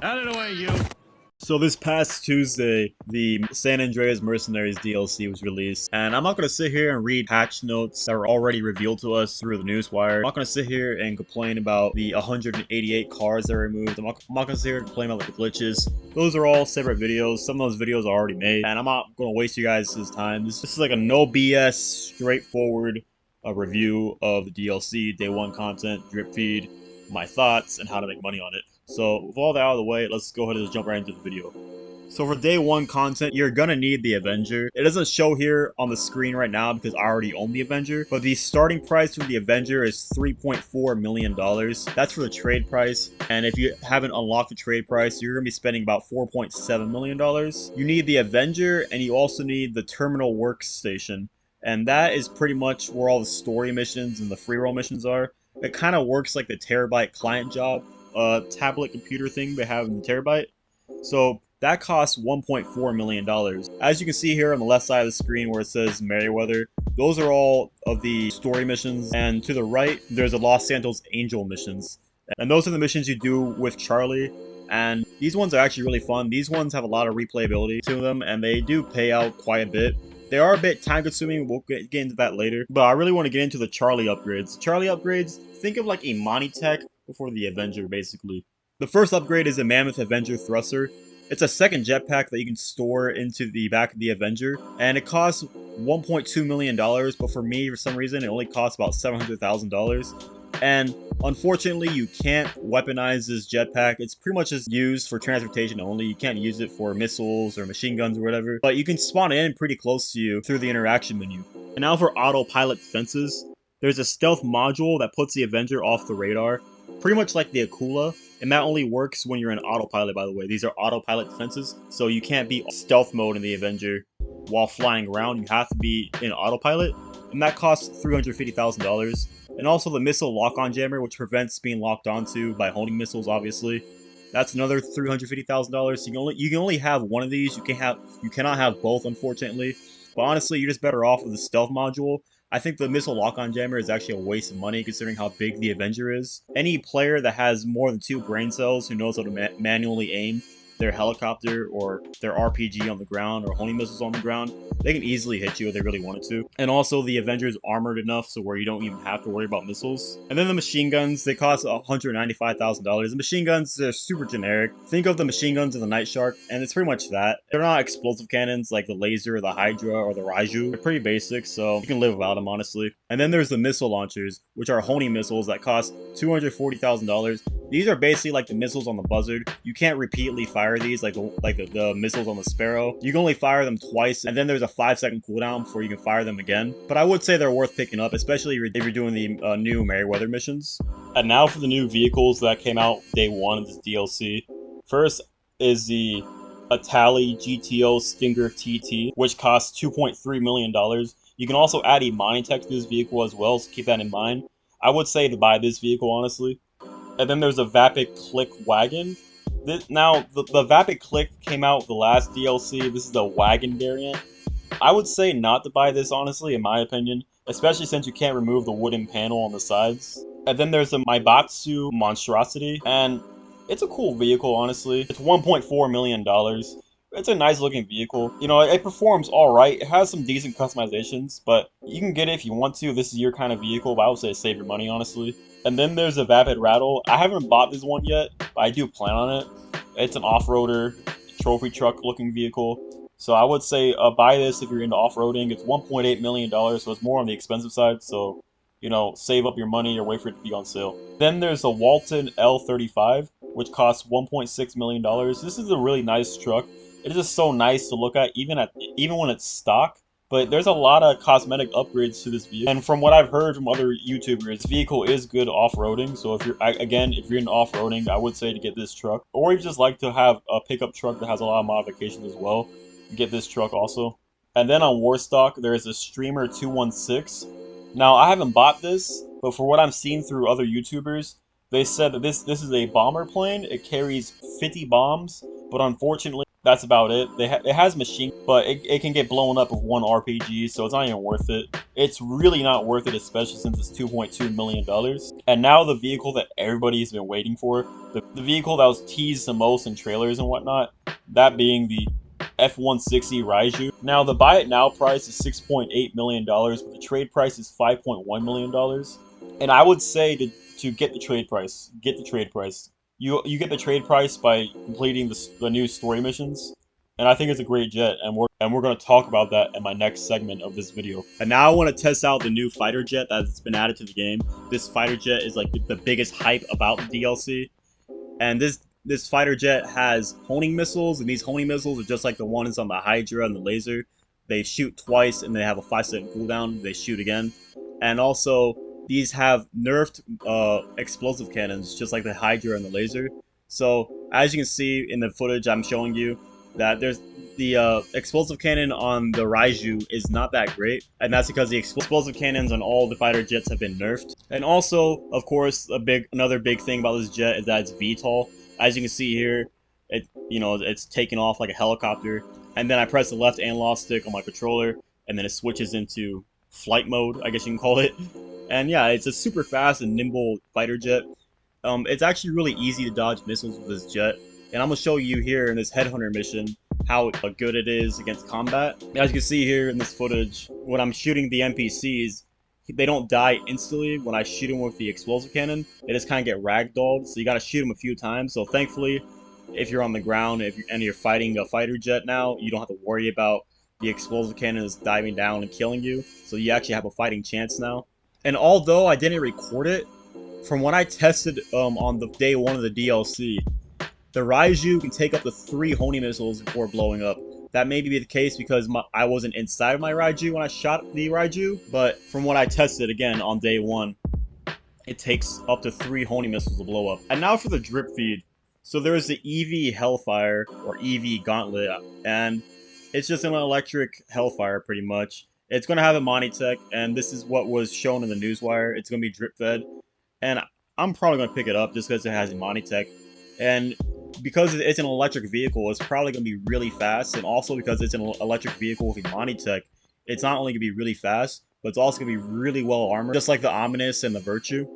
Out of the way, you! So this past Tuesday, the San Andreas Mercenaries DLC was released, and I'm not going to sit here and read patch notes that were already revealed to us through the newswire. I'm not going to sit here and complain about the 188 cars that were removed. I'm not going to sit here and complain about the glitches. Those are all separate videos. Some of those videos are already made, and I'm not going to waste you guys' time. This is like a no BS, straightforward review of the DLC, day one content, drip feed, my thoughts, and how to make money on it. So with all that out of the way, let's go ahead and just jump right into the video. So for day one content, you're gonna need the Avenger. It doesn't show here on the screen right now because I already own the Avenger, but the starting price for the Avenger is $3.4 million. That's for the trade price, and if you haven't unlocked the trade price, you're gonna be spending about $4.7 million. You need the Avenger, and you also need the Terminal Workstation, and that is pretty much where all the story missions and the free roll missions are. It kind of works like the Terabyte client job tablet computer thing they have in the Terabyte. So that costs $1.4 million. As you can see here on the left side of the screen where it says Merryweather, those are all of the story missions, and to the right, there's the Los Santos Angel missions. And those are the missions you do with Charlie, and these ones are actually really fun. These ones have a lot of replayability to them, and they do pay out quite a bit. They are a bit time consuming, we'll get into that later, but I really want to get into the Charlie upgrades. Charlie upgrades, think of like a Monty Tech before the Avenger, basically. The first upgrade is a Mammoth Avenger Thruster. It's a second jetpack that you can store into the back of the Avenger, and it costs $1.2 million, but for me, for some reason, it only costs about $700,000. And unfortunately, you can't weaponize this jetpack. It's pretty much just used for transportation only. You can't use it for missiles or machine guns or whatever, but you can spawn it in pretty close to you through the interaction menu. And now for autopilot fences. There's a stealth module that puts the Avenger off the radar, pretty much like the Akula, and that only works when you're in autopilot, by the way. These are autopilot fences, so you can't be stealth mode in the Avenger while flying around. You have to be in autopilot, and that costs $350,000. And also the missile lock-on jammer, which prevents being locked onto by honing missiles, obviously. That's another $350,000. You can only have one of these. You cannot have both, unfortunately. But honestly, you're just better off with the stealth module. I think the missile lock-on jammer is actually a waste of money considering how big the Avenger is. Any player that has more than 2 brain cells who knows how to manually aim their helicopter or their RPG on the ground or honing missiles on the ground, they can easily hit you if they really wanted to. And also the Avenger is armored enough so where you don't even have to worry about missiles. And then the machine guns, they cost $195,000. The machine guns, they're super generic. Think of the machine guns of the Night Shark, and it's pretty much that. They're not explosive cannons like the laser, the Hydra, or the Raiju. They're pretty basic, so you can live without them, honestly. And then there's the missile launchers, which are honing missiles that cost $240,000. These are basically like the missiles on the Buzzard. You can't repeatedly fire these like the missiles on the Sparrow. You can only fire them twice, and then there's a 5-second cooldown before you can fire them again. But I would say they're worth picking up, especially if you're doing the new Merryweather missions. And now for the new vehicles that came out day one of this DLC. First is the Itali GTO Stinger TT, which costs $2.3 million. You can also add a mining tech to this vehicle as well, so keep that in mind. I would say to buy this vehicle, honestly. And then there's a Vapid Click Wagon. Now, the Vapid Click came out with the last DLC. This is the wagon variant. I would say not to buy this, honestly, in my opinion. Especially since you can't remove the wooden panel on the sides. And then there's the Maibatsu Monstrosity. And it's a cool vehicle, honestly. It's $1.4 million. It's a nice looking vehicle. You know, it performs alright. It has some decent customizations, but you can get it if you want to. This is your kind of vehicle, but I would say save your money, honestly. And then there's a Vapid Rattle. I haven't bought this one yet, but I do plan on it. It's an off-roader, trophy truck looking vehicle. So I would say buy this if you're into off-roading. It's $1.8 million, so it's more on the expensive side. So, you know, save up your money or wait for it to be on sale. Then there's the Walton L35, which costs $1.6 million. This is a really nice truck. It is just so nice to look at, even when it's stock. But there's a lot of cosmetic upgrades to this vehicle. And from what I've heard from other YouTubers, this vehicle is good off-roading. So if you're into off-roading, I would say to get this truck. Or if you just like to have a pickup truck that has a lot of modifications as well, get this truck also. And then on Warstock, there is a Streamer 216. Now, I haven't bought this, but for what I'm seeing through other YouTubers, they said that this is a bomber plane. It carries 50 bombs, but unfortunately, that's about it. It has machine, but it can get blown up with one RPG, so it's not even worth it. It's really not worth it, especially since it's $2.2 million. And now the vehicle that everybody's been waiting for, the vehicle that was teased the most in trailers and whatnot, that being the F-160 Raiju. Now the buy it now price is $6.8 million, but the trade price is $5.1 million. And I would say to get the trade price, get the trade price. You get the trade price by completing the new story missions, and I think it's a great jet, and we're gonna talk about that in my next segment of this video. And now I want to test out the new fighter jet that's been added to the game. This fighter jet is like the biggest hype about the DLC, and this fighter jet has honing missiles, and these honing missiles are just like the ones on the Hydra and the laser. They shoot twice, and they have a 5-second cooldown. They shoot again, and also these have nerfed explosive cannons, just like the Hydra and the laser. So as you can see in the footage I'm showing you, that there's the explosive cannon on the Raiju is not that great, and that's because the explosive cannons on all the fighter jets have been nerfed. And also, of course, another big thing about this jet is that it's VTOL. As you can see here, it's taking off like a helicopter, and then I press the left analog stick on my controller, and then it switches into flight mode, I guess you can call it. And yeah, it's a super fast and nimble fighter jet. It's actually really easy to dodge missiles with this jet, and I'm gonna show you here in this headhunter mission how good it is against combat. As you can see here in this footage, when I'm shooting the NPCs, they don't die instantly when I shoot them with the explosive cannon. They just kind of get ragdolled, so you gotta shoot them a few times. So thankfully, if you're on the ground and you're fighting a fighter jet now, you don't have to worry about the explosive cannon is diving down and killing you. So you actually have a fighting chance now. And although I didn't record it, from what I tested on the day 1 of the DLC, the Raiju can take up to 3 Honey missiles before blowing up. That may be the case because I wasn't inside of my Raiju when I shot the Raiju, but from what I tested again on day 1, it takes up to 3 Honey missiles to blow up. And now for the drip feed. So there is the EV Hellfire, or EV Gauntlet, and it's just an electric Hellfire pretty much. It's going to have a Monitech, and this is what was shown in the newswire. It's going to be drip fed, and I'm probably going to pick it up just because it has a Monitech. And because it's an electric vehicle, it's probably going to be really fast, and also because it's an electric vehicle with a Monitech, it's not only going to be really fast, but it's also going to be really well armored, just like the Ominous and the Virtue.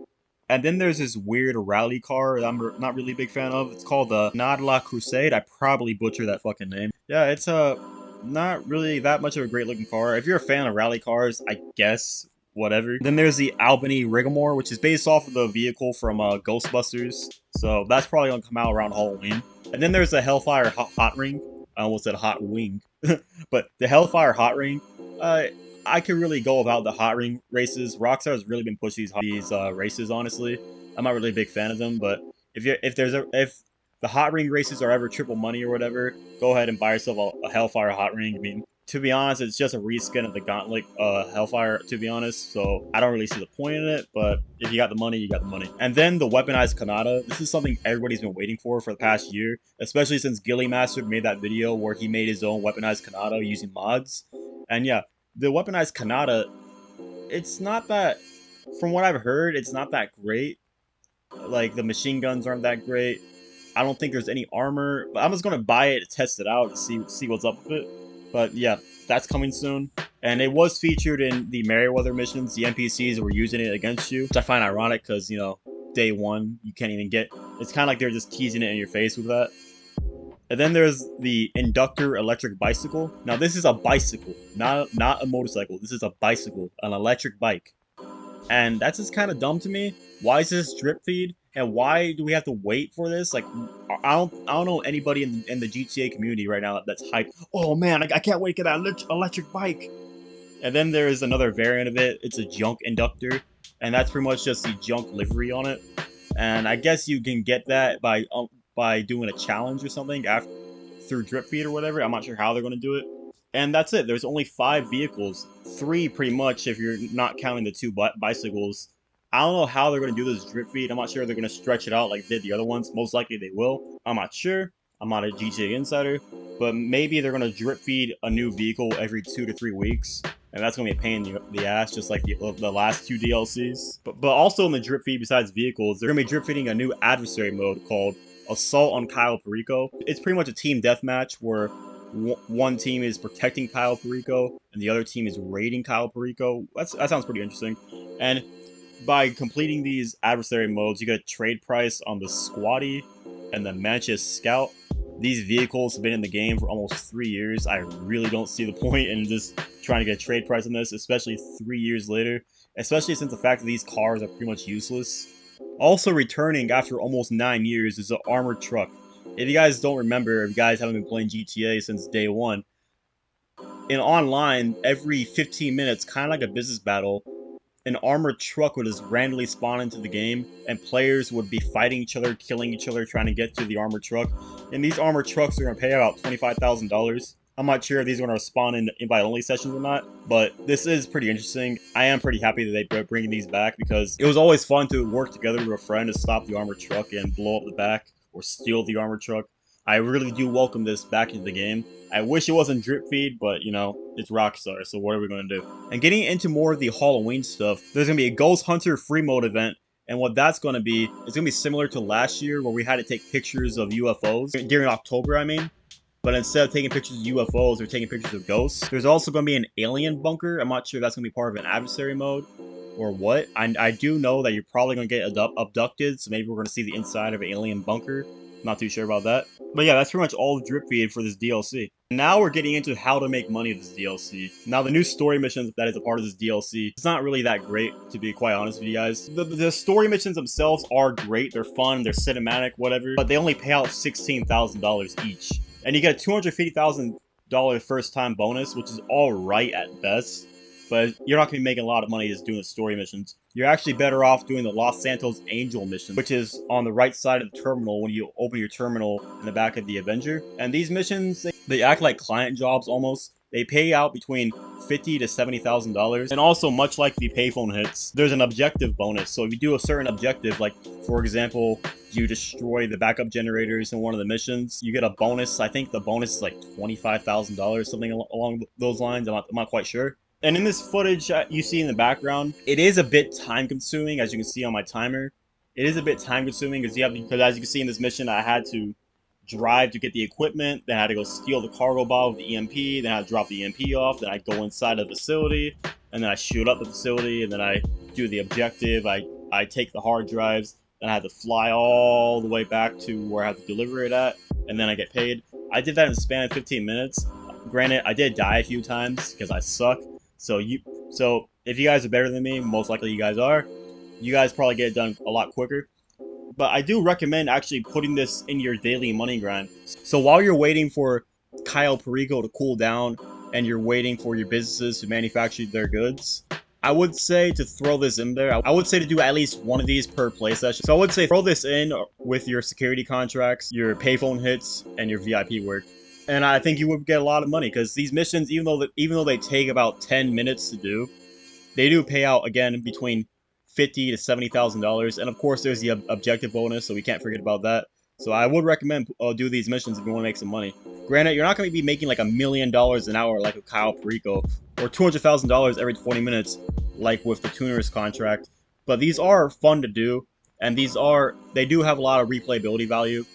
And then there's this weird rally car that I'm not really a big fan of. It's called the Nadla Crusade. I probably butchered that fucking name. Yeah, it's not really that much of a great looking car. If you're a fan of rally cars, I guess, whatever. Then there's the Albany Riggamore, which is based off of the vehicle from Ghostbusters. So that's probably gonna come out around Halloween. And then there's the Hellfire Hot Ring. I almost said Hot Wing. But the Hellfire Hot Ring, I could really go about the hot ring races. Rockstar has really been pushing these races. Honestly, I'm not really a big fan of them. But if the hot ring races are ever triple money or whatever, go ahead and buy yourself a Hellfire hot ring. I mean, to be honest, it's just a reskin of the Gauntlet Hellfire. To be honest, so I don't really see the point in it. But if you got the money, you got the money. And then the weaponized Kanata. This is something everybody's been waiting for the past year, especially since GhillieMaster made that video where he made his own weaponized Kanata using mods. And yeah, the weaponized Kanata, it's not that, from what I've heard, it's not that great. Like, the machine guns aren't that great. I don't think there's any armor, but I'm just gonna buy it to test it out to see what's up with it. But yeah, that's coming soon. And it was featured in the Merryweather missions. The NPCs were using it against you, which I find ironic because, you know, day 1, you can't even get... It's kind of like they're just teasing it in your face with that. And then there's the Inductor Electric Bicycle. Now this is a bicycle, not a motorcycle. This is a bicycle, an electric bike. And that's just kind of dumb to me. Why is this drip feed? And why do we have to wait for this? Like, I don't know anybody in the GTA community right now that's hyped. Oh man, I can't wait to get that electric bike. And then there is another variant of it. It's a junk inductor, and that's pretty much just the junk livery on it. And I guess you can get that by doing a challenge or something through drip feed or whatever. I'm not sure how they're going to do it. And that's it. There's only 5 vehicles. 3 pretty much if you're not counting the 2 bicycles. I don't know how they're going to do this drip feed. I'm not sure they're going to stretch it out like they did the other ones. Most likely they will. I'm not sure. I'm not a GTA insider. But maybe they're going to drip feed a new vehicle every 2 to 3 weeks. And that's going to be a pain in the ass, just like the last 2 DLCs. But also in the drip feed, besides vehicles, they're going to be drip feeding a new adversary mode called Assault on Cayo Perico. It's pretty much a team deathmatch where one team is protecting Cayo Perico and the other team is raiding Cayo Perico. That sounds pretty interesting. And by completing these adversary modes, you get a trade price on the Squatty and the Manchester Scout. These vehicles have been in the game for almost 3 years. I really don't see the point in just trying to get a trade price on this, especially 3 years later. Especially since the fact that these cars are pretty much useless. Also returning after almost 9 years is the armored truck. If you guys don't remember, if you guys haven't been playing GTA since day one, in online, every 15 minutes, kind of like a business battle, an armored truck would just randomly spawn into the game, and players would be fighting each other, killing each other, trying to get to the armored truck. And these armored trucks are going to pay about $25,000. I'm not sure if these are going to spawn in invite-only sessions or not, but this is pretty interesting. I am pretty happy that they're bringing these back, because it was always fun to work together with a friend to stop the armored truck and blow up the back, or steal the armored truck. I really do welcome this back into the game. I wish it wasn't drip feed, but you know, it's Rockstar, so what are we going to do? And getting into more of the Halloween stuff, there's going to be a Ghost Hunter free mode event, and what that's going to be, it's going to be similar to last year where we had to take pictures of UFOs, during October I mean. But instead of taking pictures of UFOs, we're taking pictures of ghosts. There's also going to be an alien bunker. I'm not sure if that's going to be part of an adversary mode or what. I do know that you're probably going to get abducted, so maybe we're going to see the inside of an alien bunker. Not too sure about that. But yeah, that's pretty much all the drip feed for this DLC. Now we're getting into how to make money with this DLC. Now the new story missions that is a part of this DLC, it's not really that great, to be quite honest with you guys. The story missions themselves are great, they're fun, they're cinematic, whatever, but they only pay out $16,000 each. And you get a $250,000 first time bonus, which is alright at best. But you're not going to be making a lot of money just doing the story missions. You're actually better off doing the Los Santos Angel mission, which is on the right side of the terminal when you open your terminal in the back of the Avenger. And these missions, they act like client jobs almost. They pay out between $50,000 to $70,000. And also, much like the payphone hits, there's an objective bonus. So if you do a certain objective, like for example, you destroy the backup generators in one of the missions, you get a bonus. I think the bonus is like $25,000, something along those lines. I'm not quite sure. And in this footage you see in the background, it is a bit time consuming, as you can see on my timer. It is a bit time consuming because as you can see in this mission, I had to drive to get the equipment, then I had to go steal the cargo bottle with the EMP, then I had to drop the EMP off, then I go inside the facility, and then I shoot up the facility, and then I do the objective, I take the hard drives, then I had to fly all the way back to where I have to deliver it at, and then I get paid. I did that in the span of 15 minutes. Granted, I did die a few times because I suck. So if you guys are better than me, most likely you guys are, you guys probably get it done a lot quicker. But I do recommend actually putting this in your daily money grind. So while you're waiting for cayo perico to cool down and you're waiting for your businesses to manufacture their goods, I would say to throw this in there. I would say to do at least one of these per play session. So I would say throw this in with your security contracts, your payphone hits, and your VIP work. And I think you would get a lot of money, because these missions, even though they take about 10 minutes to do, they do pay out, again, between $50,000 to $70,000. And of course, there's the objective bonus, so we can't forget about that. So I would recommend do these missions if you want to make some money. Granted, you're not going to be making like $1 million an hour like with cayo perico, or $200,000 every 20 minutes like with the tuner's contract. But these are fun to do, and they do have a lot of replayability value,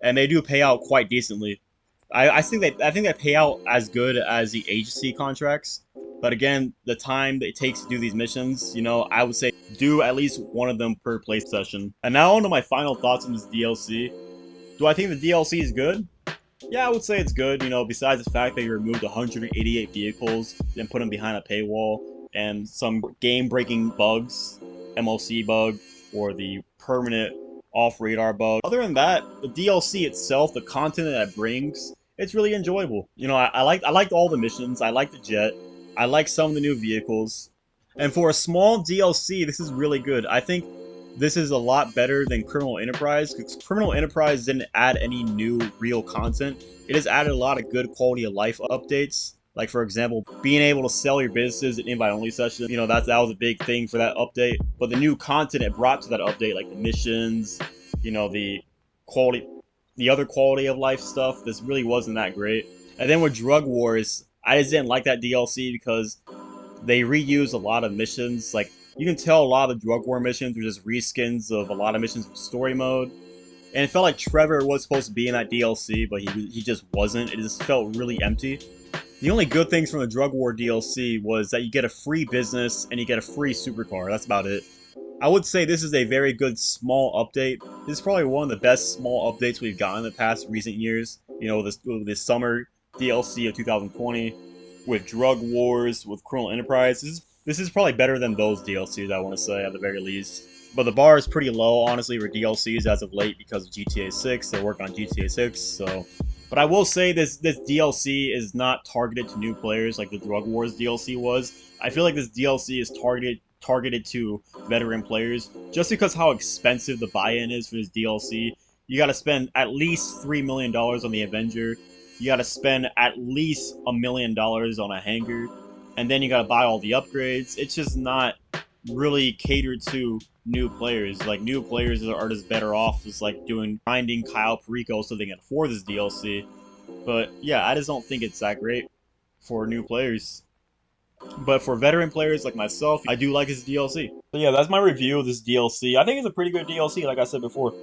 and they do pay out quite decently. I think they pay out as good as the agency contracts, but again, the time that it takes to do these missions, you know, I would say do at least one of them per play session. And now on to my final thoughts on this DLC. Do I think the DLC is good? Yeah, I would say it's good, you know, besides the fact that you removed 188 vehicles and put them behind a paywall, and some game-breaking bugs, MOC bug, or the permanent off-radar bug. Other than that, the DLC itself, the content that it brings, it's really enjoyable. You know, I liked all the missions. I liked the jet. I like some of the new vehicles. And for a small DLC, this is really good. I think this is a lot better than Criminal Enterprise, because Criminal Enterprise didn't add any new real content. It has added a lot of good quality of life updates. Like, for example, being able to sell your businesses in invite-only session. You know, that was a big thing for that update. But the new content it brought to that update, like the missions, you know, the other quality of life stuff, this really wasn't that great. And then with Drug Wars, I just didn't like that DLC because they reused a lot of missions. Like, you can tell a lot of Drug War missions were just reskins of a lot of missions from story mode. And it felt like Trevor was supposed to be in that DLC, but he just wasn't. It just felt really empty. The only good things from the Drug War DLC was that you get a free business and you get a free supercar. That's about it. I would say this is a very good small update. This is probably one of the best small updates we've gotten in the past recent years. You know, this summer DLC of 2020 with Drug Wars, with Criminal Enterprise. This is probably better than those DLCs, I want to say, at the very least. But the bar is pretty low, honestly, for DLCs as of late because of GTA 6. They're working on GTA 6, so. But I will say this DLC is not targeted to new players like the Drug Wars DLC was. I feel like this DLC is targeted to veteran players just because how expensive the buy-in is for this DLC. You got to spend at least $3 million on the Avenger. You got to spend at least $1 million on a hangar, and then you got to buy all the upgrades. It's just not really catered to new players. Like, new players are just better off just like doing grinding Kyle Perico so they can afford this DLC. But yeah, I just don't think it's that great for new players. But for veteran players like myself, I do like this DLC. So yeah, that's my review of this DLC. I think it's a pretty good DLC, like I said before.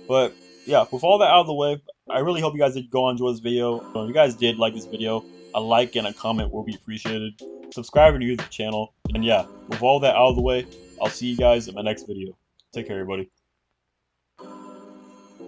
But yeah, with all that out of the way, I really hope you guys did go enjoy this video. If you guys did like this video, a like and a comment will be appreciated. Subscribe if you're new to the channel. And yeah, with all that out of the way, I'll see you guys in my next video. Take care, everybody.